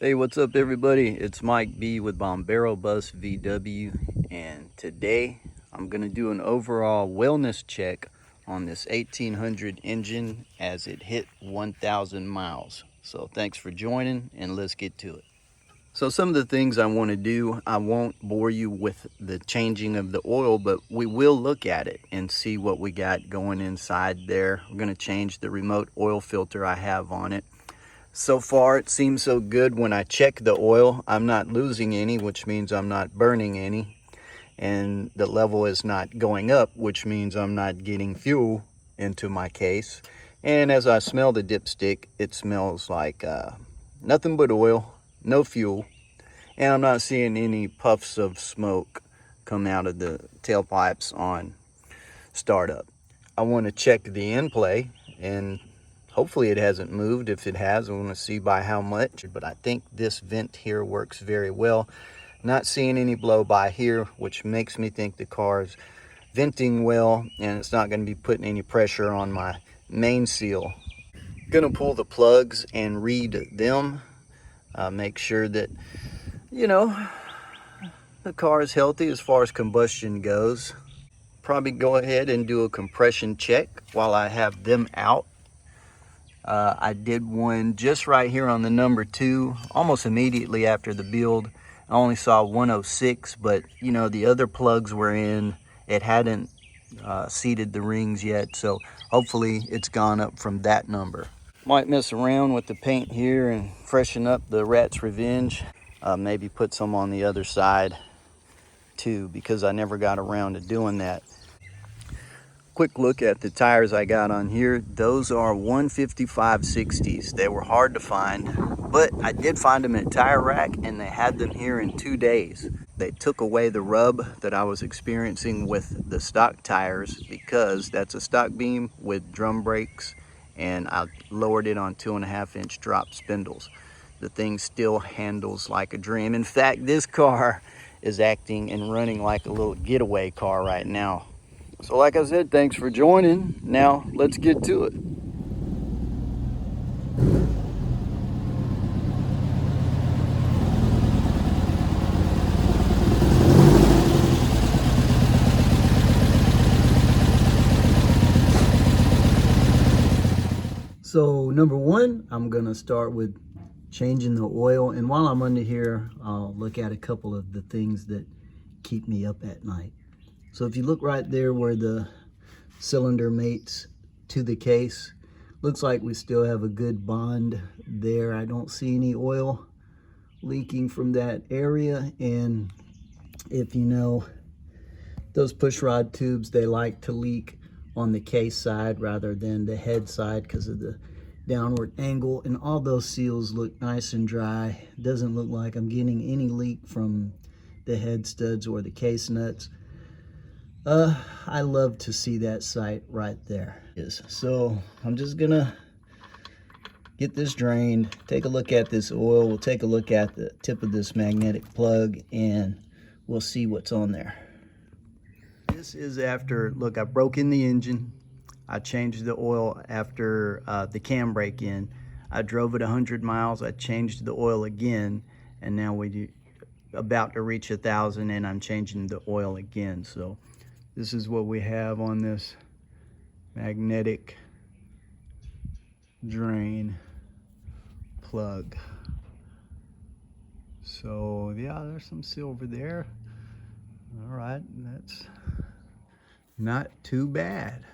Hey, what's up everybody? It's Mike B with Bombero Bus VW, and today I'm going to do an overall wellness check on this 1800 engine as it hit 1,000 miles. So thanks for joining, and let's get to it. So some of the things I want to do, I won't bore you with the changing of the oil, but we will look at it and see what we got going inside there. We're going to change the remote oil filter I have on it. So far, it seems so good. When I check the oil, I'm not losing any, which means I'm not burning any. And the level is not going up, which means I'm not getting fuel into my case. And as I smell the dipstick, it smells like nothing but oil, no fuel. And I'm not seeing any puffs of smoke come out of the tailpipes on startup. I want to check the in play, and hopefully it hasn't moved. If it has, I want to see by how much, but I think this vent here works very well. Not seeing any blow by here, which makes me think the car's venting well, and it's not going to be putting any pressure on my main seal. Gonna pull the plugs and read them. Make sure that, the car is healthy as far as combustion goes. Probably go ahead and do a compression check while I have them out. I did one just right here on the number 2, almost immediately after the build. I only saw 106, but the other plugs were in. It hadn't seated the rings yet, so hopefully it's gone up from that number. Might mess around with the paint here and freshen up the Rat's Revenge. Maybe put some on the other side too, because I never got around to doing that. Quick look at the tires I got on here. Those are 155/60s. They were hard to find, but I did find them at Tire Rack, and they had them here in 2 days. They took away the rub that I was experiencing with the stock tires, because that's a stock beam with drum brakes, and I lowered it on 2.5-inch drop spindles. The thing still handles like a dream. In fact, this car is acting and running like a little getaway car right now. So like I said, thanks for joining. Now let's get to it. So number 1, I'm gonna start with changing the oil. And while I'm under here, I'll look at a couple of the things that keep me up at night. So if you look right there where the cylinder mates to the case, looks like we still have a good bond there. I don't see any oil leaking from that area. And if you know, those push rod tubes, they like to leak on the case side rather than the head side because of the downward angle. And all those seals look nice and dry. Doesn't look like I'm getting any leak from the head studs or the case nuts. I love to see that sight right there. So I'm just gonna get this drained, take a look at this oil. We'll take a look at the tip of this magnetic plug, and we'll see what's on there. This is after, look, I broke in the engine. I changed the oil after the cam break in. I drove it 100 miles. I changed the oil again, and now we're about to reach 1,000, and I'm changing the oil again. So this is what we have on this magnetic drain plug. So yeah, there's some silver there. All right, that's not too bad.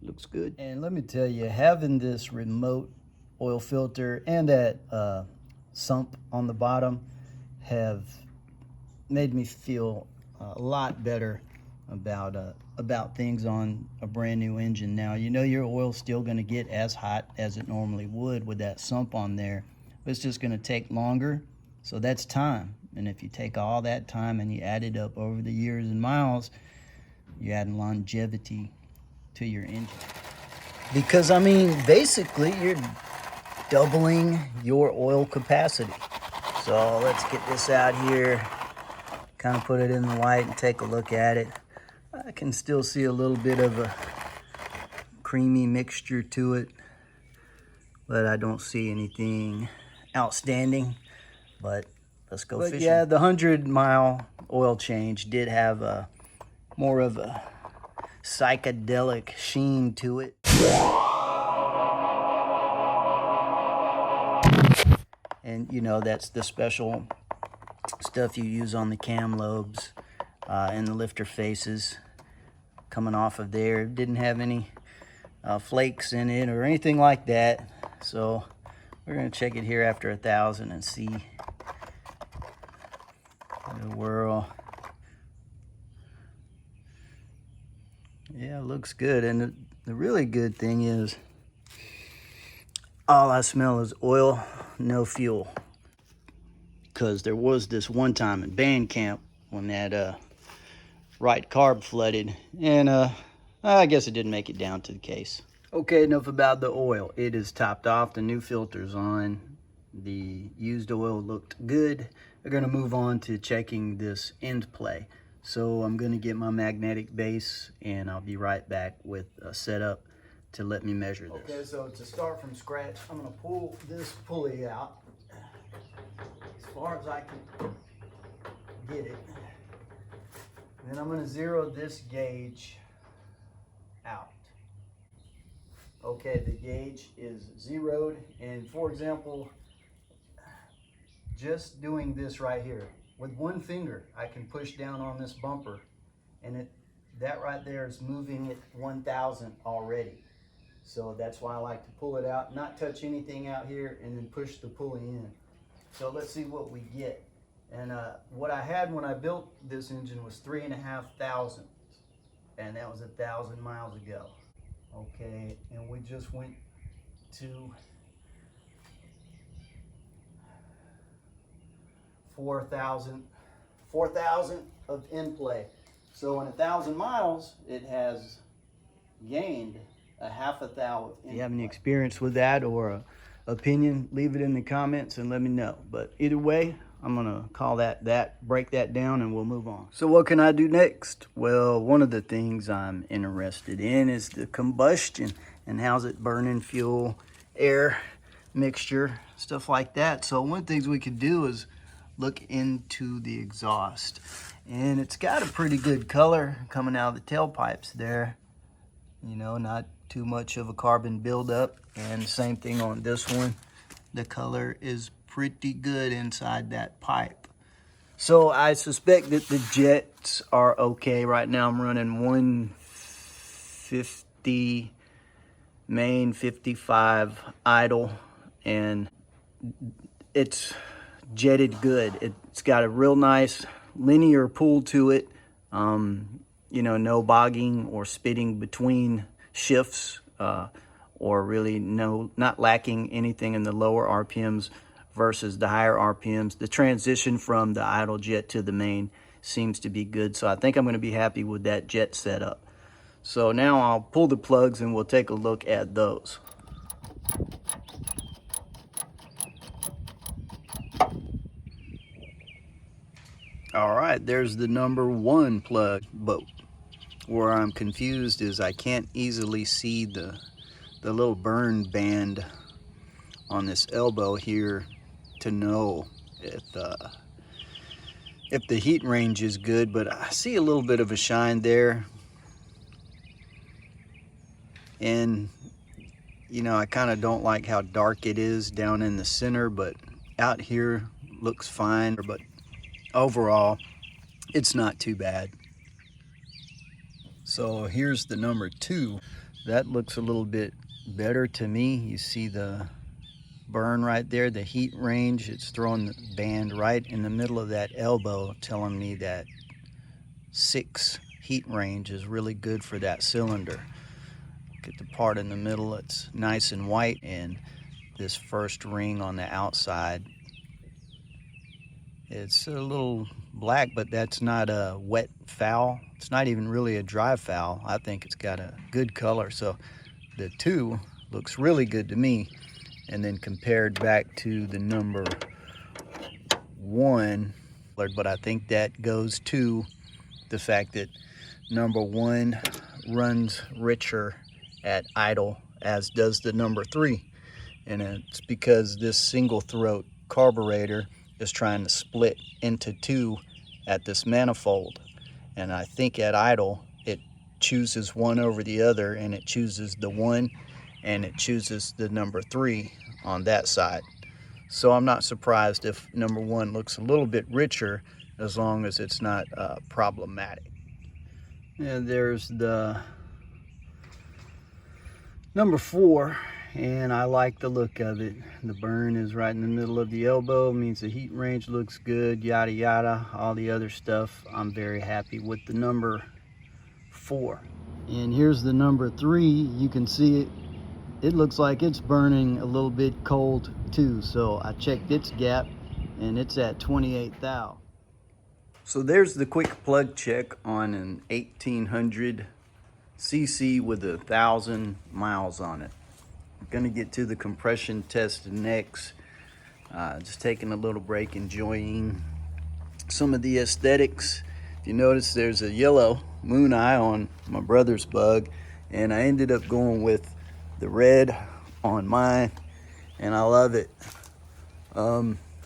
Looks good. And let me tell you, having this remote oil filter and that sump on the bottom have made me feel a lot better about things on a brand new engine. Now, your oil's still going to get as hot as it normally would with that sump on there, but it's just going to take longer. So that's time. And if you take all that time and you add it up over the years and miles, you're adding longevity to your engine. Because basically you're doubling your oil capacity. So let's get this out here, kind of put it in the light and take a look at it. I can still see a little bit of a creamy mixture to it, but I don't see anything outstanding. But let's go fishing. Yeah, the 100-mile oil change did have a more of a psychedelic sheen to it. And you know, that's the special stuff you use on the cam lobes and the lifter faces coming off of there. It didn't have any flakes in it or anything like that. So we're gonna check it here after 1,000 and see the whirl. Yeah, it looks good. And the really good thing is all I smell is oil, no fuel. Because there was this one time in band camp when that right carb flooded, and I guess it didn't make it down to the case. Okay, enough about the oil. It is topped off, the new filter's on. The used oil looked good. We're gonna move on to checking this end play. So I'm gonna get my magnetic base and I'll be right back with a setup to let me measure this. Okay, so to start from scratch, I'm gonna pull this pulley out as far as I can get it. And then I'm gonna zero this gauge out. Okay, the gauge is zeroed, and for example, just doing this right here, with one finger, I can push down on this bumper, and that right there is moving it 1,000 already. So that's why I like to pull it out, not touch anything out here, and then push the pulley in. So let's see what we get. And what I had when I built this engine was 3,500, and that was 1,000 miles ago. Okay, and we just went to 4,000 of in play. So in 1,000 miles, it has gained a half a thou. If you have any experience with that or a opinion, leave it in the comments and let me know. But either way, I'm gonna call that, break that down, and we'll move on. So what can I do next? Well, one of the things I'm interested in is the combustion and how's it burning fuel, air, mixture, stuff like that. So one of the things we could do is look into the exhaust. And it's got a pretty good color coming out of the tailpipes there. You know, not too much of a carbon buildup. And same thing on this one. The color is pretty good inside that pipe. So I suspect that the jets are okay. Right now I'm running 150 main, 55 idle, and it's jetted good. It's got a real nice linear pull to it. You know, no bogging or spitting between shifts, or really not lacking anything in the lower RPMs versus the higher RPMs. The transition from the idle jet to the main seems to be good. So I think I'm gonna be happy with that jet setup. So now I'll pull the plugs and we'll take a look at those. All right, there's the number 1 plug, but where I'm confused is I can't easily see the little burn band on this elbow here to know if the heat range is good, but I see a little bit of a shine there. And you know, I kind of don't like how dark it is down in the center, but out here looks fine. But overall, it's not too bad. So here's the number 2. That looks a little bit better to me. You see the burn right there, the heat range. It's throwing the band right in the middle of that elbow, telling me that 6 heat range is really good for that cylinder. Look at the part in the middle, it's nice and white, and this first ring on the outside, it's a little black, but that's not a wet foul. It's not even really a dry foul. I think it's got a good color. So the 2 looks really good to me. And then compared back to the number 1, but I think that goes to the fact that number 1 runs richer at idle, as does the number 3. And it's because this single throat carburetor is trying to split into 2 at this manifold. And I think at idle, it chooses one over the other, and it chooses the 1 and it chooses the number 3 on that side. So I'm not surprised if number 1 looks a little bit richer, as long as it's not problematic. And there's the number 4, and I like the look of it. The burn is right in the middle of the elbow, means the heat range looks good, yada yada, all the other stuff. I'm very happy with the number 4. And here's the number 3. You can see it looks like it's burning a little bit cold too. So I checked its gap and it's at 28 thou. So there's the quick plug check on an 1800 cc with 1,000 miles on it. I'm gonna get to the compression test next. Just taking a little break, enjoying some of the aesthetics. If you notice, there's a yellow moon eye on my brother's bug, and I ended up going with the red on mine, and I love it.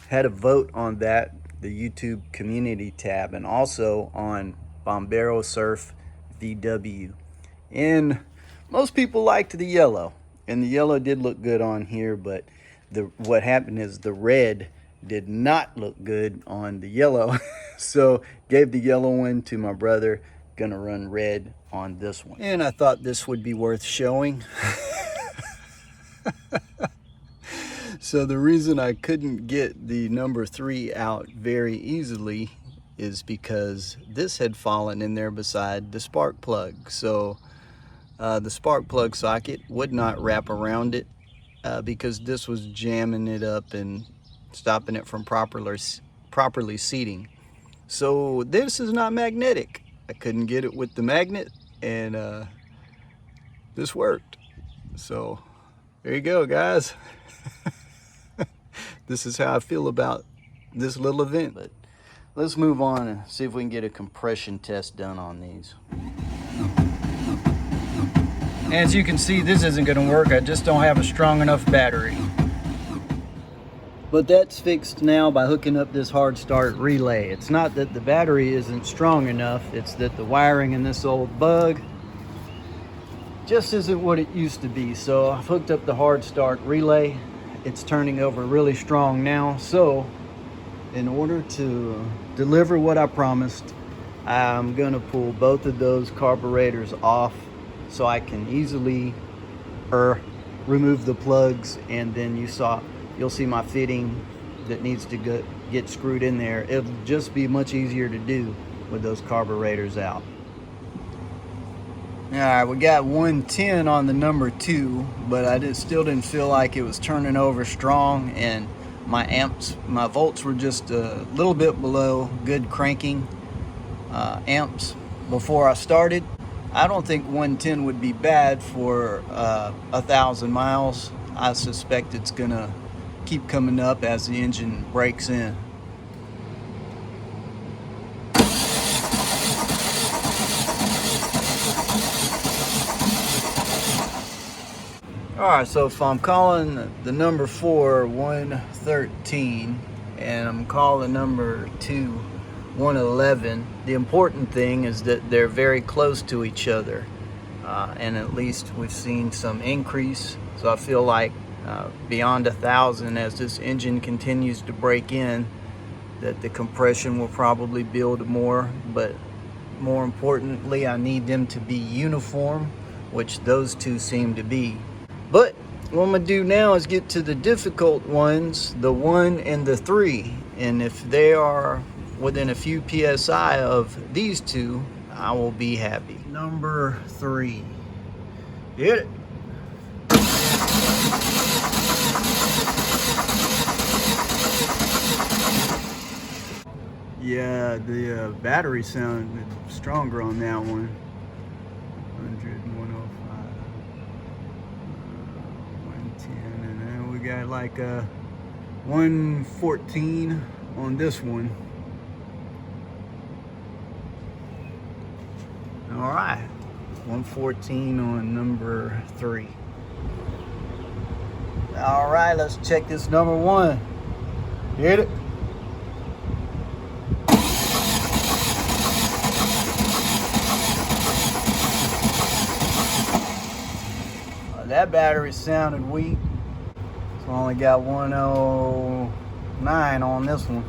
Had a vote on that, the YouTube community tab, and also on Bombero Surf VW. And most people liked the yellow, and the yellow did look good on here, but what happened is the red did not look good on the yellow. So gave the yellow one to my brother. Gonna run red on this one. And I thought this would be worth showing. So the reason I couldn't get the number 3 out very easily is because this had fallen in there beside the spark plug. So the spark plug socket would not wrap around it because this was jamming it up and stopping it from properly seating. So this is not magnetic. I couldn't get it with the magnet, and this worked. So there you go, guys. This is how I feel about this little event. But let's move on and see if we can get a compression test done on these. As you can see, this isn't going to work. I just don't have a strong enough battery. But that's fixed now by hooking up this hard start relay. It's not that the battery isn't strong enough, it's that the wiring in this old bug just isn't what it used to be. So I've hooked up the hard start relay. It's turning over really strong now. So in order to deliver what I promised, I'm gonna pull both of those carburetors off so I can easily remove the plugs, and then you'll see my fitting that needs to get screwed in there. It'll just be much easier to do with those carburetors out. All right, we got 110 on the number 2, but I still didn't feel like it was turning over strong, and my volts were just a little bit below good cranking amps before I started. I don't think 110 would be bad for 1,000 miles. I suspect it's gonna keep coming up as the engine breaks in. All right, so if I'm calling the number 4 113 and I'm calling number 2 111, the important thing is that they're very close to each other, and at least we've seen some increase. So I feel like beyond 1,000, as this engine continues to break in, that the compression will probably build more. But more importantly, I need them to be uniform, which those two seem to be. But what I'm gonna do now is get to the difficult ones, the 1 and the 3. And if they are within a few PSI of these two, I will be happy. Number 3. Hit it. Yeah, the battery sounded stronger on that one. 100, 105, 110, and then we got like a 114 on this one. All right, 114 on number 3. All right, let's check this number 1. Hit it. That battery sounded weak. So I only got 109 on this one.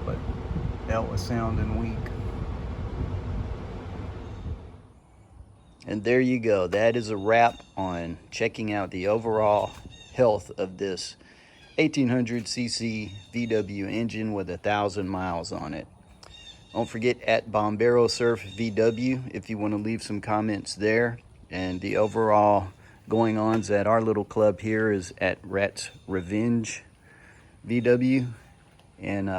But that was sounding weak. And there you go. That is a wrap on checking out the overall health of this 1800cc VW engine with 1,000 miles on it. Don't forget at Bombero Surf VW if you want to leave some comments there. And the overall going ons at our little club here is at Rat's Revenge VW. And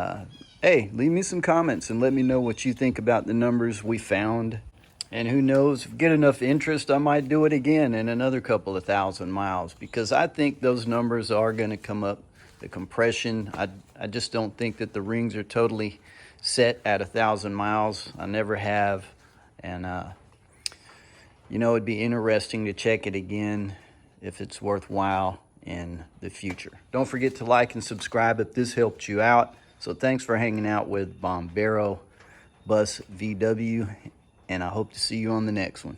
hey, leave me some comments and let me know what you think about the numbers we found. And who knows, if we get enough interest, I might do it again in another couple of 1,000 miles, because I think those numbers are going to come up. The compression, I just don't think that the rings are totally set at 1,000 miles. I never have. And you know, it'd be interesting to check it again if it's worthwhile in the future. Don't forget to like and subscribe if this helped you out. So thanks for hanging out with Bombero Bus VW, and I hope to see you on the next one.